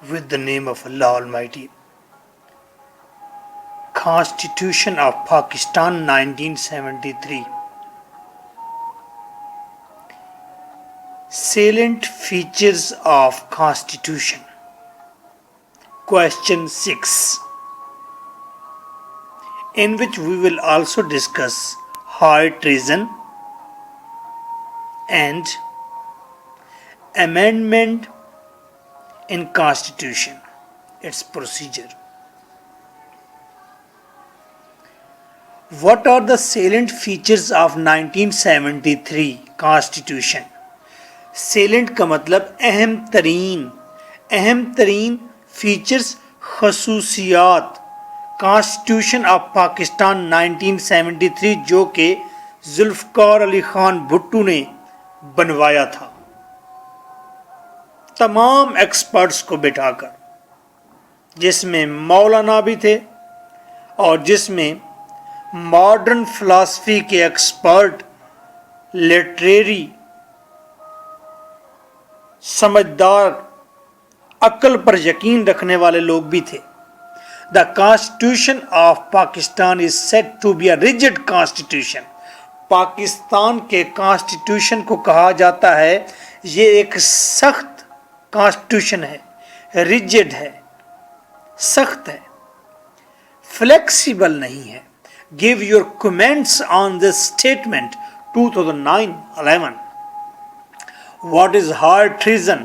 with the name of Allah Almighty. Constitution of Pakistan 1973. Salient features of Constitution. Question 6, in which we will also discuss high treason and amendment in Constitution, its procedure. What are the salient features of 1973 Constitution? Salient کا مطلب اہم ترین features, خصوصیات constitution of Pakistan 1973 جو کہ ذوالفقار علی خان بھٹو نے بنوایا تھا تمام ایکسپرٹس کو بٹھا کر، جس میں مولانا بھی تھے اور جس میں ماڈرن فلاسفی کے ایکسپرٹ، لٹریری، سمجھدار، عقل پر یقین رکھنے والے لوگ بھی تھے. The constitution of Pakistan is said to be a rigid constitution. Pakistan کے کانسٹیٹیوشن کو کہا جاتا ہے یہ ایک سخت کانسٹیٹیوشن ہے، ریجڈ ہے، سخت ہے، فلیکسیبل نہیں ہے. Give your comments on this statement 2009-11. What is high treason?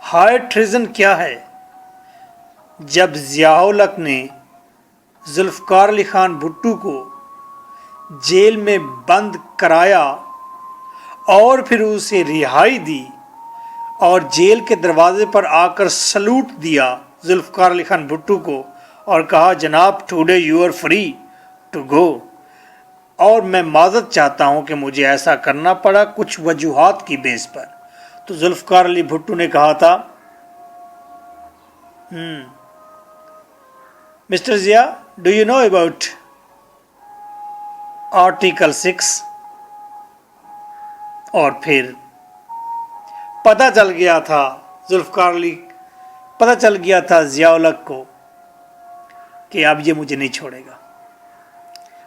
High treason کیا ہے؟ جب ضیاء الحق نے ذوالفقار علی خان بھٹو کو جیل میں بند کرایا اور پھر اسے رہائی دی اور جیل کے دروازے پر آ کر سلوٹ دیا ذوالفقار علی خان بھٹو کو اور کہا جناب today you are free to go, اور میں معذرت چاہتا ہوں کہ مجھے ایسا کرنا پڑا کچھ وجوہات کی بیس پر. تو ذوالفقار علی بھٹو نے کہا تھا mister Zia do you know about article 6؟ اور پھر پتہ چل گیا تھا ضیاء الحق کو کہ اب یہ مجھے نہیں چھوڑے گا،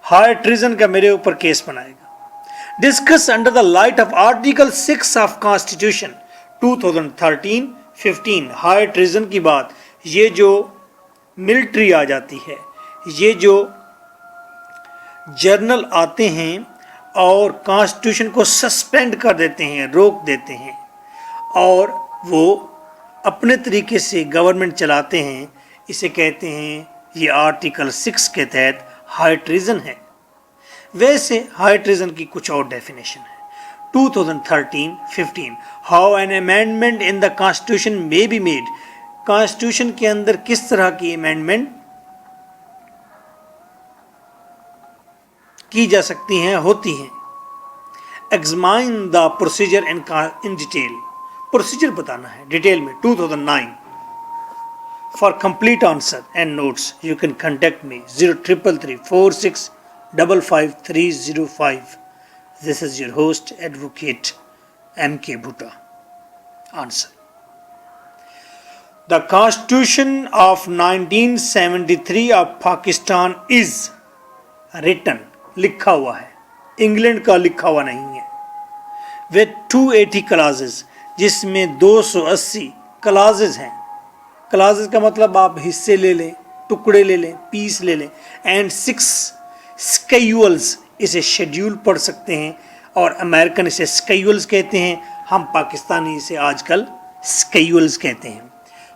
ہائی ٹریزن کا میرے اوپر کیس بنائے گا. Discuss under the light of article 6 of constitution 2013-15. High treason کی بات، یہ جو ملٹری آ جاتی ہے، یہ جو جرنل آتے ہیں اور کانسٹیٹیوشن کو سسپینڈ کر دیتے ہیں، روک دیتے ہیں اور وہ اپنے طریقے سے گورنمنٹ چلاتے ہیں، اسے کہتے ہیں یہ آرٹیکل 6 کے تحت ہائی ٹریزن ہے. ویسے ہائی ٹریزن کی کچھ اور ڈیفینیشن ہے. 2013-15 how an amendment in the constitution میں بی میڈ. کانسٹیٹیوشن کے اندر کس طرح کی امینڈمنٹ کی جا سکتی ہیں، ہوتی ہیں. Examine the procedure in detail. Procedure بتانا ہے ڈیٹیل میں. 2009. For complete answer and notes, you can contact me 033346555305. This is your host, Advocate M.K. Bhutta. Answer. The Constitution of 1973 of Pakistan is written, لکھا ہوا ہے، England کا لکھا ہوا نہیں ہے، with 280 clauses، جس میں 280 clauses ہیں. کلازز کا مطلب آپ حصے لے لیں، ٹکڑے لے لیں، پیس لے لیں. اینڈ 6 اسکیولز، اسے شیڈیول پڑھ سکتے ہیں اور امریکن اسے اسکیولز کہتے ہیں، ہم پاکستانی اسے آج کل اسکیولز کہتے ہیں.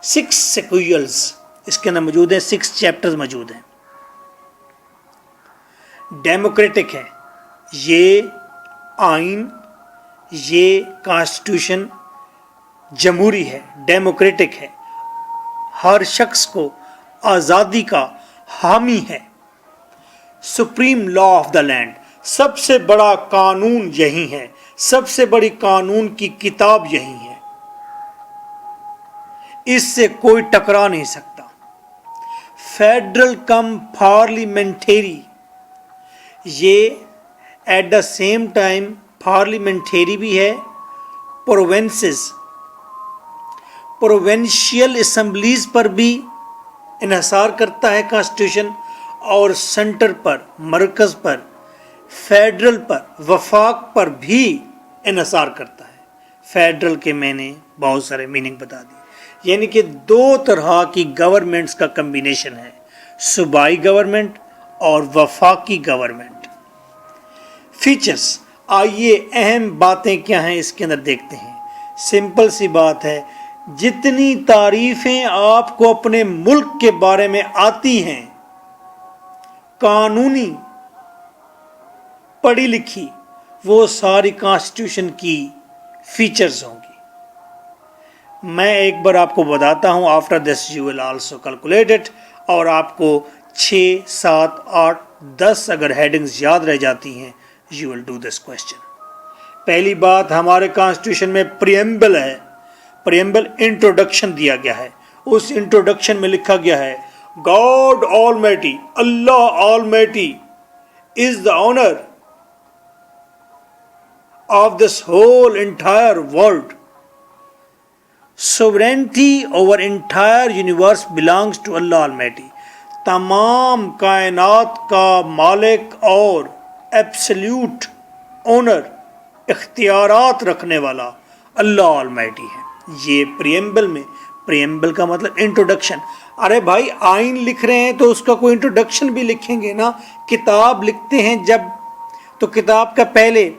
6 اسکیولز اس کے اندر موجود ہیں، 6 چیپٹرز موجود ہیں. ڈیموکریٹک ہے یہ آئین، یہ کانسٹیٹیوشن جمہوری ہے، ڈیموکریٹک ہے، ہر شخص کو آزادی کا حامی ہے. Supreme law of the land, سب سے بڑا قانون یہی ہے، سب سے بڑی قانون کی کتاب یہی ہے، اس سے کوئی ٹکرا نہیں سکتا. فیڈرل کم پارلیمنٹری، یہ at the same time parliamentary بھی ہے، پروونسز प्रोविंशियल असम्बलीज पर भी इन्हसार करता है कॉन्स्टिट्यूशन, और सेंटर पर, मरकज़ पर, फेडरल पर, वफाक पर भी इन्हसार करता है। फेडरल के मैंने बहुत सारे मीनिंग बता दिए, यानी कि दो तरह की गवर्नमेंट्स का कम्बिनेशन है, सूबाई गवर्नमेंट और वफाकी गवर्नमेंट। फीचर्स, आइए अहम बातें क्या हैं इसके अंदर देखते हैं। सिंपल सी बात है, जितनी तारीफें आपको अपने मुल्क के बारे में आती हैं कानूनी, पढ़ी लिखी, वो सारी कॉन्स्टिट्यूशन की फीचर्स होंगी। मैं एक बार आपको बताता हूं, after this you will also calculate it, और आपको 6, 7, 8, 10 अगर हेडिंग्स याद रह जाती हैं, you will do this question. पहली बात, हमारे कॉन्स्टिट्यूशन में प्रीएम्बल है। प्रीएम्बल इंट्रोडक्शन दिया गया है। उस इंट्रोडक्शन में लिखा गया है, God almighty, Allah almighty is the honour of this whole entire world. Sovereignty over entire universe belongs to Allah Almighty. तमाम कायनात का मालिक और एब्सोल्यूट ओनर, इख्तियारात रखने वाला अल्लाह ऑलमाइटी है। ये प्रीएम्बल में, प्रीएम्बल का मतलब इंट्रोडक्शन। अरे भाई, आइन लिख रहे हैं तो उसका कोई इंट्रोडक्शन भी लिखेंगे ना। किताब लिखते हैं जब, तो किताब का पहले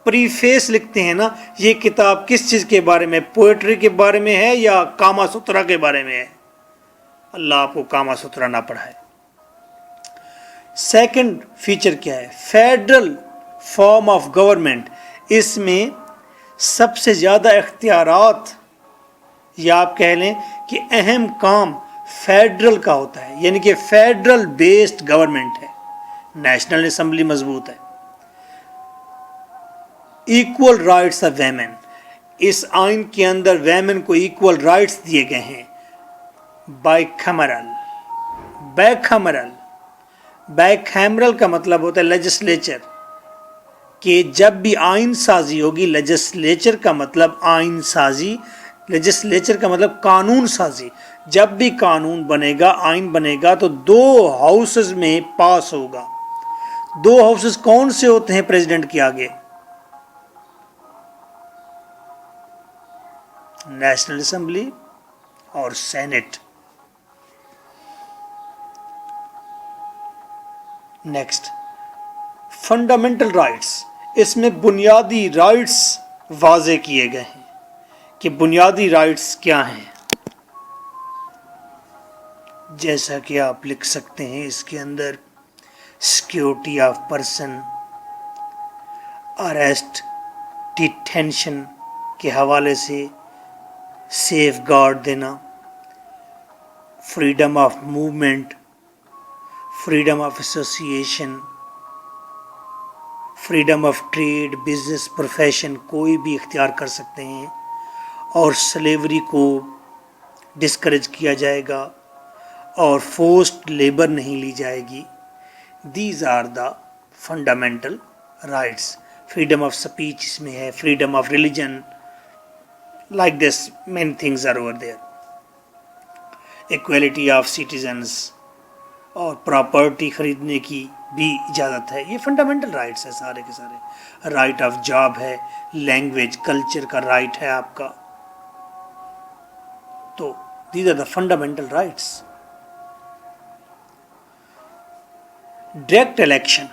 प्रीफेस लिखते हैं ना। ये किताब किस चीज़ के बारे में, पोएट्री के बारे में है या कामा सुतरा के बारे में है? अल्लाह आपको कामा सुतरा ना पढ़ाए। सेकंड फीचर क्या है? Federal form of government. इसमें सबसे ज़्यादा इख्तियारात, या आप कह लें कि अहम काम फेडरल का होता है, यानी कि फेडरल बेस्ड गवर्नमेंट है। नेशनल असेंबली मजबूत है। इक्वल राइट्स ऑफ वेमेन, इस आइन के अंदर वेमेन को इक्वल राइट्स दिए गए हैं। बाइकैमरल, बैकैमरल, बैकैमरल का मतलब होता है लेजिस्लेचर, कि जब भी आइन साजी होगी, लेजिस्लेचर का मतलब आइन साजी, लेजिस्लेचर का मतलब कानून साजी। जब भी कानून बनेगा, आइन बनेगा, तो 2 हाउसेस में पास होगा। 2 हाउसेस कौन से होते हैं प्रेसिडेंट के आगे? नेशनल असेंबली और सेनेट। Next, fundamental rights. इसमें बुनियादी राइट्स वाजे किए गए हैं कि बुनियादी राइट्स क्या हैं। जैसा कि आप लिख सकते हैं इसके अंदर, security of person, arrest, detention के हवाले से सेफ गार्ड देना, freedom of movement, freedom of association, freedom of trade, business, profession, कोई भी इख्तियार कर सकते हैं, और स्लेवरी को डिस्करेज किया जाएगा और फोर्स्ड लेबर नहीं ली जाएगी। These are the fundamental rights. Freedom of speech इसमें है, freedom of religion, like this many things are over there. Equality of citizens, और प्रॉपर्टी खरीदने की भी इजाज़त है। ये फंडामेंटल राइट्स है सारे के सारे। राइट ऑफ जॉब है, लैंग्वेज, कल्चर का राइट है आपका। तो these are the fundamental rights. Direct election,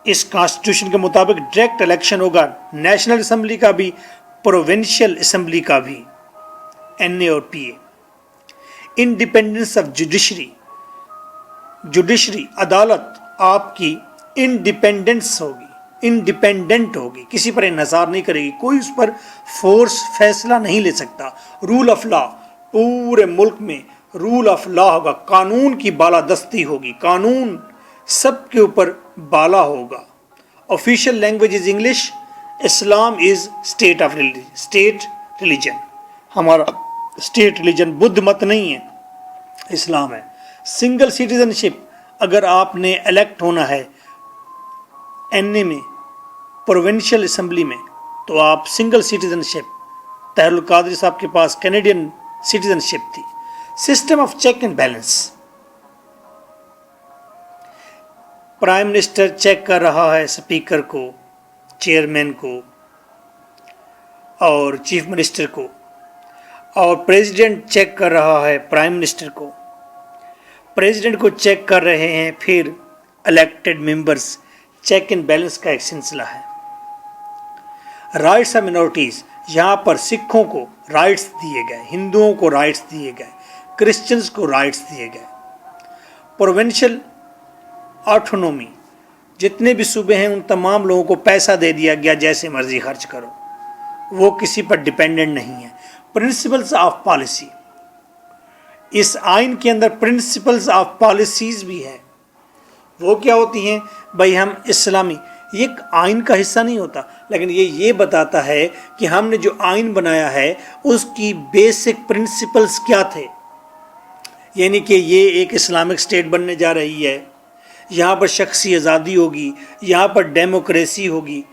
इस कॉन्स्टिट्यूशन के मुताबिक डायरेक्ट इलेक्शन होगा, नेशनल असेंबली का भी, प्रोविंशियल असेंबली का भी, एनए और PA. Independence of judiciary, judiciary अदालत आपकी इंडिपेंडेंस होगी, इंडिपेंडेंट होगी, किसी पर इन्हसार नहीं करेगी, कोई उस पर फोर्स फैसला नहीं ले सकता। रूल ऑफ लॉ, पूरे मुल्क में रूल ऑफ लॉ होगा, कानून की बालादस्ती होगी, कानून सबके ऊपर बाला होगा। Official language is English. Islam is state of state religion. हमारा स्टेट रिलीजन बुद्ध मत नहीं है, इस्लाम है। सिंगल सिटीजनशिप, अगर आपने इलेक्ट होना है एनए में, प्रोविंशियल असेंबली में, तो आप सिंगल सिटीजनशिप, तहरुल कादरी साहब के पास कैनेडियन सिटीजनशिप थी। System of check and balance, prime minister check कर रहा है स्पीकर को, चेयरमैन को और चीफ मिनिस्टर को, और प्रेसिडेंट चेक कर रहा है प्राइम मिनिस्टर को, प्रेसिडेंट को चेक कर रहे हैं फिर elected members. Check and balance का एक सिलसिला है। राइट्स ऑफ मिनॉरिटीज, यहाँ पर सिखों को राइट्स दिए गए, हिंदुओं को राइट्स दिए गए, क्रिश्चियंस को राइट्स दिए गए। प्रोविंशियल ऑटोनोमी, जितने भी सूबे हैं उन तमाम लोगों को पैसा दे दिया गया, जैसे मर्जी खर्च करो, वो किसी पर डिपेंडेंट नहीं है। प्रिंसिपल्स ऑफ पॉलिसी, इस आइन के अंदर प्रिंसिपल्स ऑफ पॉलिसीज भी है। वो क्या होती हैं भाई? हम इस्लामी, ये एक आइन का हिस्सा नहीं होता, लेकिन ये बताता है कि हमने जो आइन बनाया है उसकी बेसिक प्रिंसिपल्स क्या थे। यानी कि ये एक इस्लामिक स्टेट बनने जा रही है, यहाँ पर शख्सी आज़ादी होगी, यहाँ पर डेमोक्रेसी होगी,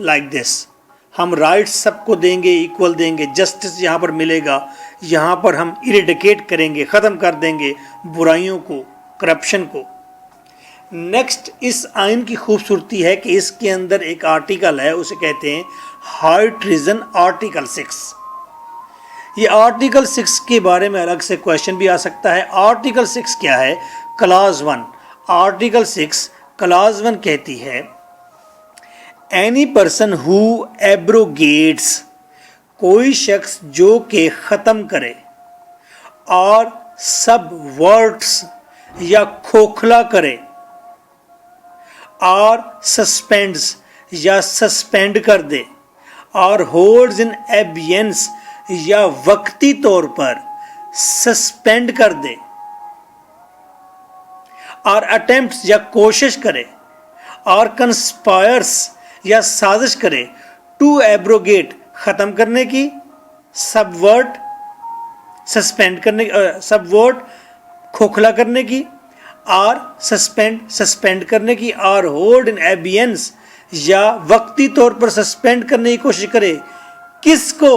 लाइक दिस। हम राइट्स सबको देंगे, इक्वल देंगे, जस्टिस यहाँ पर मिलेगा, यहाँ पर हम इरेडिकेट करेंगे, ख़त्म कर देंगे बुराइयों को, करप्शन को। नेक्स्ट, इस आइन की खूबसूरती है कि इसके अंदर एक आर्टिकल है, उसे कहते हैं हाई ट्रीजन, आर्टिकल 6। ये आर्टिकल 6 के बारे में अलग से क्वेश्चन भी आ सकता है। आर्टिकल 6 क्या है? क्लॉज 1, आर्टिकल 6 क्लॉज 1 कहती है एनी पर्सन हु एब्रोगेट्स, कोई शख्स जो के ख़त्म करे, और सब वर्ड्स या खोखला करे, और सस्पेंड्स या सस्पेंड कर दे, और होल्ड्स इन एबियंस या वक्ती तौर पर सस्पेंड कर दे, और अटेम्प्ट्स या कोशिश करे, और कंस्पायर्स या साजिश करे टू एब्रोगेट, ख़त्म करने की, सब वर्ड सस्पेंड करने, सब वर्ड खोखला करने की, और सस्पेंड करने की, और होल्ड इन एबियंस या वक्ती तौर पर सस्पेंड करने की कोशिश करे। किसको?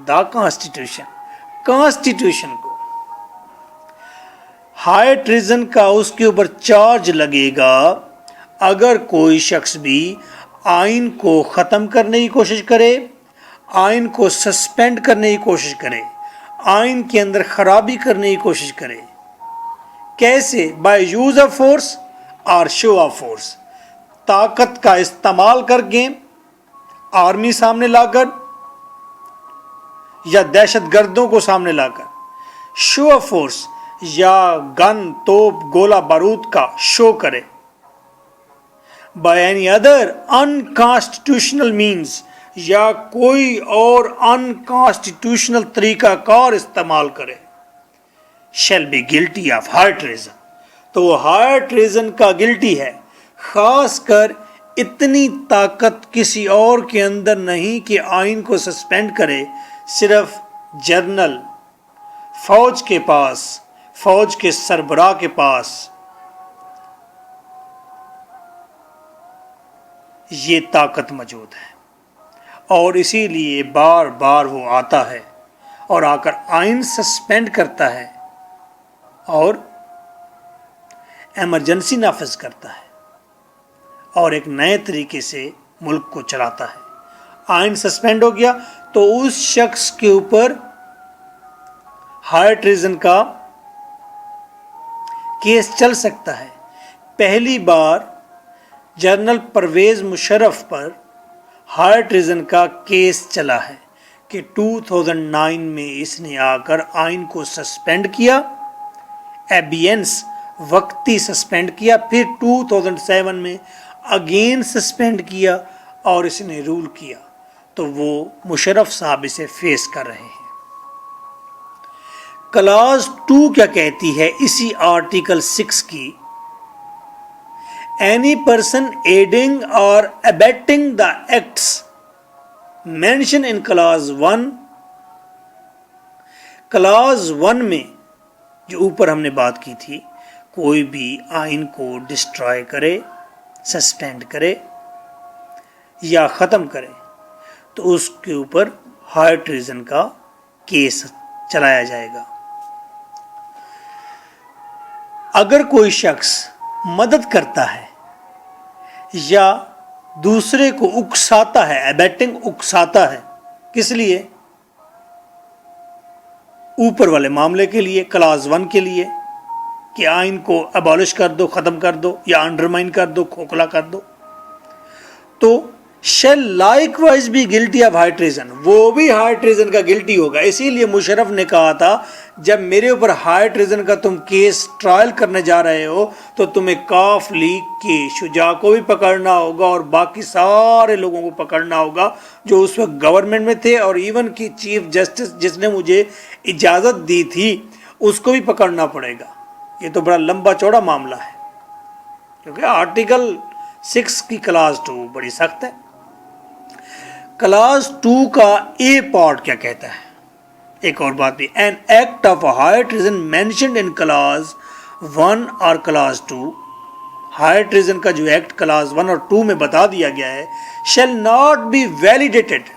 द कॉन्स्टिट्यूशन, कॉन्स्टिट्यूशन को। हाई ट्रीजन का उसके ऊपर चार्ज लगेगा अगर कोई शख्स भी आइन को ख़त्म करने की कोशिश करे, आइन को सस्पेंड करने की कोशिश करे, आइन के अंदर खराबी करने की कोशिश करे। कैसे? बाय यूज ऑफ फोर्स और शो ऑफ फोर्स, ताकत का इस्तेमाल करके, आर्मी सामने लाकर या दहशतगर्दों को सामने लाकर। शो ऑफ फोर्स या गन, तोप, गोला बारूद का शो करे। By any other unconstitutional means, या कोई और अनकॉन्स्टिट्यूशनल तरीका कार इस्तेमाल करे, shall be guilty of high treason, तो वो हाई ट्रेजन का गिल्टी है। खासकर इतनी ताकत किसी और के अंदर नहीं कि आइन को सस्पेंड करे, सिर्फ जनरल, फौज के पास, फौज के सरबराह के पास ये ताकत मौजूद है, और इसीलिए बार बार वो आता है और आकर आइन सस्पेंड करता है और एमरजेंसी नाफिज करता है और एक नए तरीके से मुल्क को चलाता है। आइन सस्पेंड हो गया तो उस शख्स के ऊपर हाई ट्रीजन का केस चल सकता है। पहली बार जनरल परवेज मुशर्रफ पर हाई ट्रीजन का केस चला है कि 2009 में इसने आकर आइन को सस्पेंड किया, एबियंस वक्ती सस्पेंड किया, फिर 2007 में अगेन सस्पेंड किया और इसने रूल किया, तो वो मुशर्रफ साहब इसे फेस कर रहे हैं। क्लॉज 2 क्या कहती है इसी आर्टिकल 6 की? एनी पर्सन एडिंग और abetting the acts mention in clause 1, clause 1 में जो ऊपर हमने बात की थी, कोई भी आइन को डिस्ट्रॉय करे, सस्पेंड करे या ख़त्म करे तो उसके ऊपर ہائی ٹریزن کا کیس چلایا جائے گا۔ اگر کوئی شخص مدد کرتا ہے یا دوسرے کو اکساتا ہے، ایبیٹنگ اکساتا ہے، کس لیے؟ اوپر والے معاملے کے لیے، کلاس 1 کے لیے کہ آئین کو ابالش کر دو، ختم کر دو یا انڈرمائن کر دو، کھوکھلا کر دو، تو شیل لائک وائز بھی گلٹی آف ہائی ٹریزن، وہ بھی ہائی ٹریزن کا گلٹی ہوگا۔ اسی لیے مشرف نے کہا تھا جب میرے اوپر ہائی ٹریزن کا تم کیس ٹرائل کرنے جا رہے ہو تو تمہیں کاف لیگ کے شجاع کو بھی پکڑنا ہوگا اور باقی سارے لوگوں کو پکڑنا ہوگا جو اس وقت گورنمنٹ میں تھے، اور ایون کی چیف جسٹس جس نے مجھے اجازت دی تھی اس کو بھی پکڑنا پڑے گا۔ یہ تو بڑا لمبا چوڑا معاملہ ہے، کیونکہ آرٹیکل 6 کی کلاس 2 بڑی سخت ہے۔ کلاس 2 کا اے پارٹ کیا کہتا ہے؟ ایک اور بات بھی، an act of high treason mentioned in class 1 اور کلاس 2، ہائی ٹریزن کا جو ایکٹ کلاس 1 اور 2 میں بتا دیا گیا ہے، شیل ناٹ بی ویلیڈیٹڈ،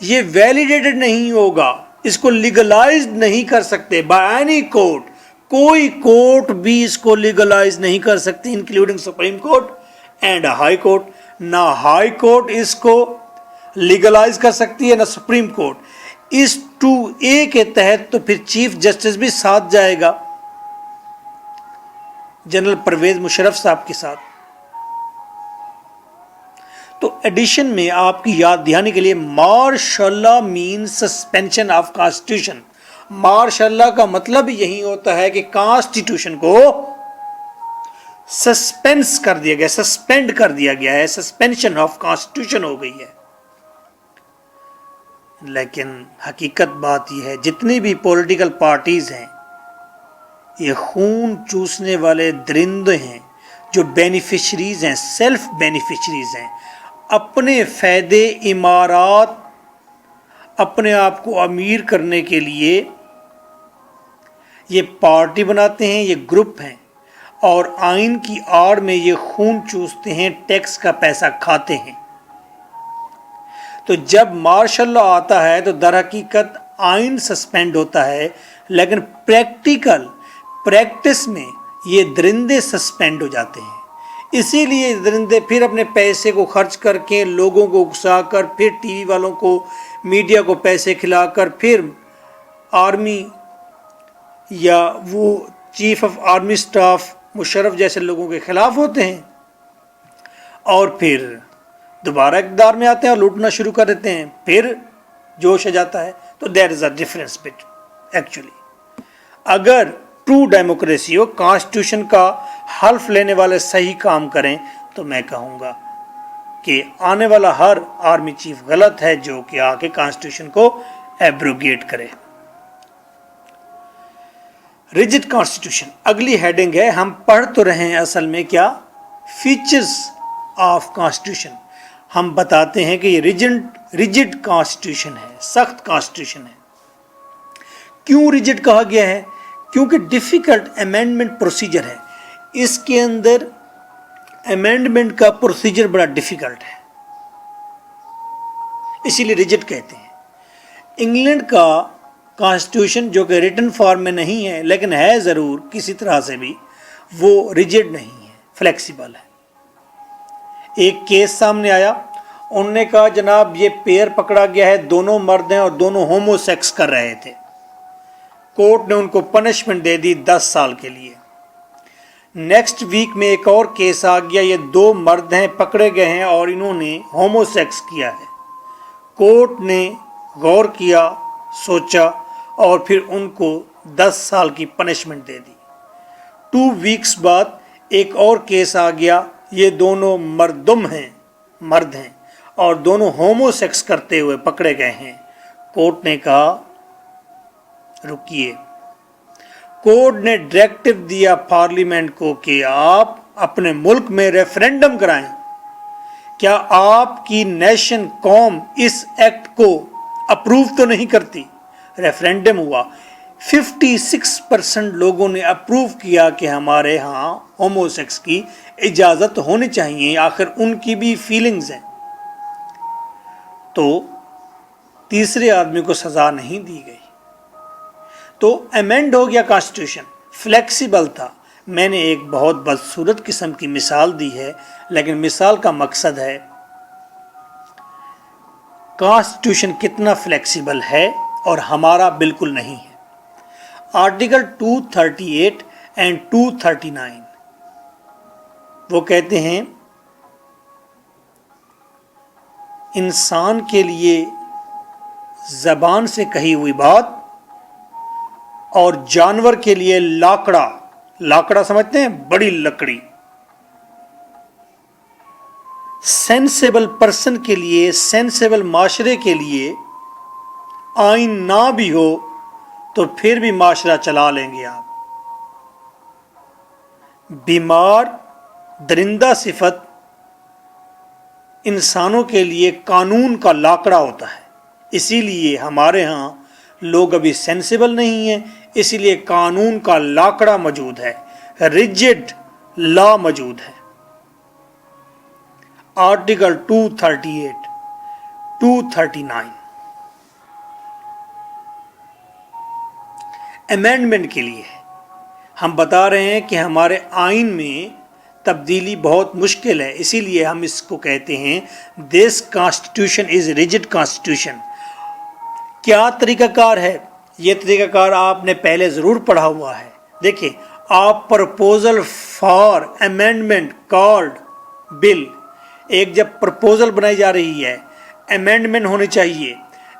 یہ ویلیڈیٹڈ نہیں ہوگا، اس کو لیگلائز نہیں کر سکتے بائی اینی کورٹ، کوئی کورٹ بھی اس کو لیگلائز نہیں کر سکتی including supreme court and high court. نہ ہائی کورٹ اس کو لیگلائز کر سکتی ہے نہ سپریم کورٹ۔ اس 2A کے تحت تو پھر چیف جسٹس بھی ساتھ جائے گا جنرل پرویز مشرف صاحب کے ساتھ۔ تو ایڈیشن میں آپ کی یاد دہانی کے لیے، مارشل لا مین suspension of constitution, martial law کا مطلب یہی ہوتا ہے کہ کانسٹیٹیوشن کو سسپینس کر دیا گیا، سسپینڈ کر دیا گیا ہے، سسپینشن آف کانسٹیٹیوشن ہو گئی ہے۔ لیکن حقیقت بات یہ ہے جتنی بھی پولیٹیکل پارٹیز ہیں یہ خون چوسنے والے درندے ہیں جو بینیفیشریز ہیں، سیلف بینیفیشریز ہیں، اپنے فائدے امارات، اپنے آپ کو امیر کرنے کے لیے یہ پارٹی بناتے ہیں، یہ گروپ ہیں، اور آئین کی آڑ میں یہ خون چوستے ہیں، ٹیکس کا پیسہ کھاتے ہیں۔ تو جب مارشل لا آتا ہے تو در حقیقت آئین سسپینڈ ہوتا ہے، لیکن پریکٹس میں یہ درندے سسپینڈ ہو جاتے ہیں۔ اسی لیے درندے پھر اپنے پیسے کو خرچ کر کے لوگوں کو اکسا کر، پھر ٹی وی والوں کو، میڈیا کو پیسے کھلا کر، پھر آرمی یا وہ chief of army staff Musharraf جیسے لوگوں کے خلاف ہوتے ہیں، اور پھر دوبارہ اقتدار میں آتے ہیں اور لوٹنا شروع کر دیتے ہیں، پھر جوش آ جاتا ہے۔ تو دیر از اے ڈفرینس بٹ ایکچولی اگر ٹرو ڈیموکریسی ہو، کانسٹیٹیوشن کا حلف لینے والے صحیح کام کریں، تو میں کہوں گا کہ آنے والا ہر آرمی چیف غلط ہے جو کہ آ کے کانسٹیٹیوشن کو ایبروگیٹ کرے۔ ریجڈ کانسٹیٹیوشن اگلی ہیڈنگ ہے، ہم پڑھ تو رہے ہیں اصل میں کیا، فیچرز آف کانسٹیٹیوشن۔ ہم بتاتے ہیں کہ یہ ریجڈ کانسٹیٹیوشن ہے، سخت کانسٹیٹیوشن ہے۔ کیوں ریجڈ کہا گیا ہے؟ کیونکہ ڈیفیکلٹ امینڈمنٹ پروسیجر ہے، اس کے اندر امینڈمنٹ کا پروسیجر بڑا ڈیفیکلٹ ہے، اسی لیے ریجڈ کہتے ہیں۔ انگلینڈ کا کانسٹیٹیوشن جو کہ ریٹن فارم میں نہیں ہے لیکن ہے ضرور کسی طرح سے بھی، وہ ریجڈ نہیں ہے، فلیکسیبل ہے۔ ایک کیس سامنے آیا، انہوں نے کہا جناب یہ پیئر پکڑا گیا ہے، دونوں مرد ہیں اور دونوں ہومو سیکس کر رہے تھے، کورٹ نے ان کو پنشمنٹ دے دی 10 سال کے لیے۔ نیکسٹ ویک میں ایک اور کیس آ گیا، یہ 2 مرد ہیں، پکڑے گئے ہیں اور انہوں نے ہومو سیکس کیا ہے، کورٹ نے غور کیا، سوچا اور پھر ان کو 10 سال کی پنشمنٹ دے دی۔ 2 ویکس بعد ایک اور کیس آ گیا، یہ دونوں مرد ہیں اور دونوں ہومو سیکس کرتے ہوئے پکڑے گئے ہیں۔ کورٹ نے کہا رکیے، کورٹ نے ڈائریکٹو دیا پارلیمنٹ کو کہ آپ اپنے ملک میں ریفرینڈم کرائیں۔ کیا آپ کی نیشن قوم اس ایکٹ کو اپروو تو نہیں کرتی؟ ریفرینڈم ہوا، 56% لوگوں نے اپروو کیا کہ ہمارے ہاں ہومو سیکس کی اجازت ہونی چاہیے، آخر ان کی بھی فیلنگز ہیں۔ تو तीसरे आदमी को सजा नहीं दी गई। तो अमेंड हो गया कॉन्स्टिट्यूशन, फ्लेक्सिबल था। मैंने एक बहुत बदसूरत किस्म की मिसाल दी है, लेकिन मिसाल का मकसद है कॉन्स्टिट्यूशन कितना फ्लेक्सिबल है और हमारा बिल्कुल नहीं है। आर्टिकल 238 एंड 239 वो कहते हैं इंसान के लिए ज़बान से कही हुई बात और जानवर के लिए लाकड़ा, लाकड़ा समझते हैं, बड़ी लकड़ी। सेंसेबल पर्सन के लिए, सेंसेबल माशरे के लिए आइन ना भी हो तो फिर भी माशरा चला लेंगे आप। बीमार दरिंदा सिफत इंसानों के लिए कानून का लाकड़ा होता है, इसीलिए हमारे यहाँ लोग अभी सेंसिबल नहीं हैं, इसीलिए कानून का लाकड़ा मौजूद है, रिजिड लॉ मौजूद है। आर्टिकल 238, 239 अमेंडमेंट के लिए है। हम बता रहे हैं कि हमारे आइन में तब्दीली बहुत मुश्किल है, इसीलिए हम इसको कहते हैं this constitution is rigid constitution. क्या तरीकाकार है? ये तरीकाकार आपने पहले ज़रूर पढ़ा हुआ है। देखिए, आप proposal for amendment called bill, एक जब प्रपोजल बनाई जा रही है, अमेंडमेंट होनी चाहिए।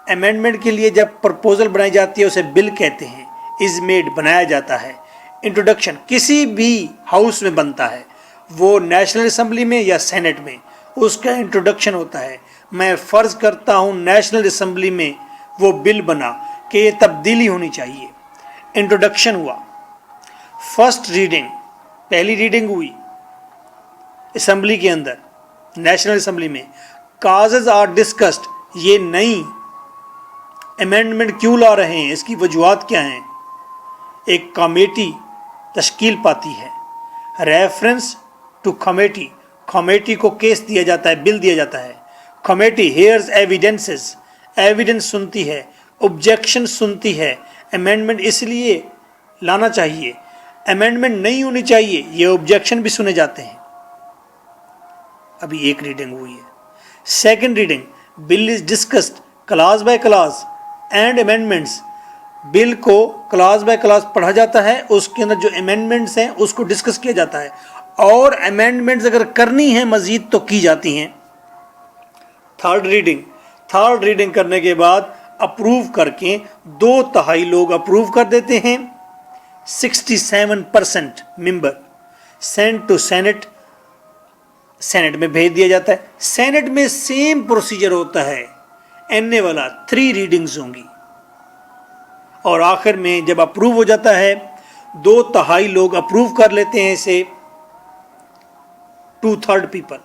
अमेंडमेंट के लिए जब प्रपोजल बनाई जाती है उसे बिल कहते हैं। इज मेड बनाया जाता है। इंट्रोडक्शन किसी भी हाउस में बनता है, वो नेशनल असेंबली में या सेनेट में, उसका इंट्रोडक्शन होता है। मैं फ़र्ज़ करता हूँ नेशनल असेंबली में वो बिल बना कि ये तब्दीली होनी चाहिए, इंट्रोडक्शन हुआ। फर्स्ट रीडिंग, पहली रीडिंग हुई असेंबली के अंदर, नेशनल असेंबली में। काजेज आर डिस्कस्ड, ये नई अमेंडमेंट क्यों ला रहे हैं, इसकी वजूहात क्या हैं। एक कमेटी तश्कील पाती है। रेफरेंस टू कमेटी, कमेटी को केस दिया जाता है, बिल दिया जाता है। कमेटी हेयर्स एविडेंसेस, एविडेंस सुनती है, ऑब्जेक्शन सुनती है। अमेंडमेंट इसलिए लाना चाहिए, अमेंडमेंट नहीं होनी चाहिए, ये ऑब्जेक्शन भी सुने जाते हैं। अभी एक रीडिंग हुई है। Second reading, bill is discussed clause by clause and amendments, bill को क्लास बाय क्लास पढ़ा जाता है, उसके अंदर जो अमेंडमेंट्स हैं उसको डिस्कस किया जाता है, और अमेंडमेंट्स अगर करनी है मजीद तो की जाती हैं। थर्ड रीडिंग, थर्ड रीडिंग करने के बाद अप्रूव करके 2/3 लोग अप्रूव कर देते हैं। 67% member send to senate, senate में भेज दिया जाता है। सेनेट में सेम प्रोसीजर होता है, एनए वाला, 3 रीडिंग्स होंगी, और आखिर में जब अप्रूव हो जाता है 2/3 लोग अप्रूव कर लेते हैं इसे, 2/3 पीपल,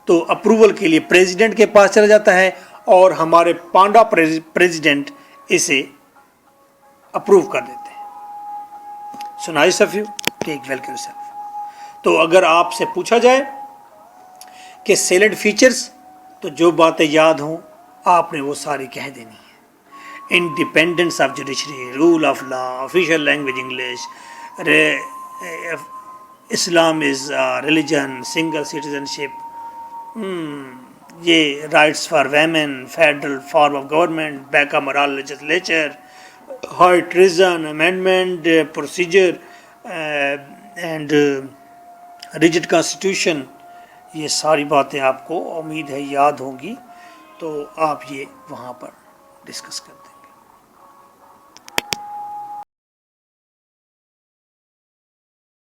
तो अप्रूवल के लिए प्रेसिडेंट के पास चला जाता है, और हमारे पांडा प्रेसिडेंट इसे अप्रूव कर देते हैं। So nice of you, take well care yourself. तो अगर आपसे पूछा जाए कि सैलेंट फीचर्स, तो जो बातें याद हों आपने वो सारी कह देनी है। Independence of judiciary, rule of law, official language English, Islam is religion, single citizenship, ये rights for women, federal form of government, bicameral legislature, high treason, amendment procedure and rigid constitution, ये सारी बातें आपको उम्मीद है याद होंगी, तो आप ये वहाँ पर डिस्कस करते हैं।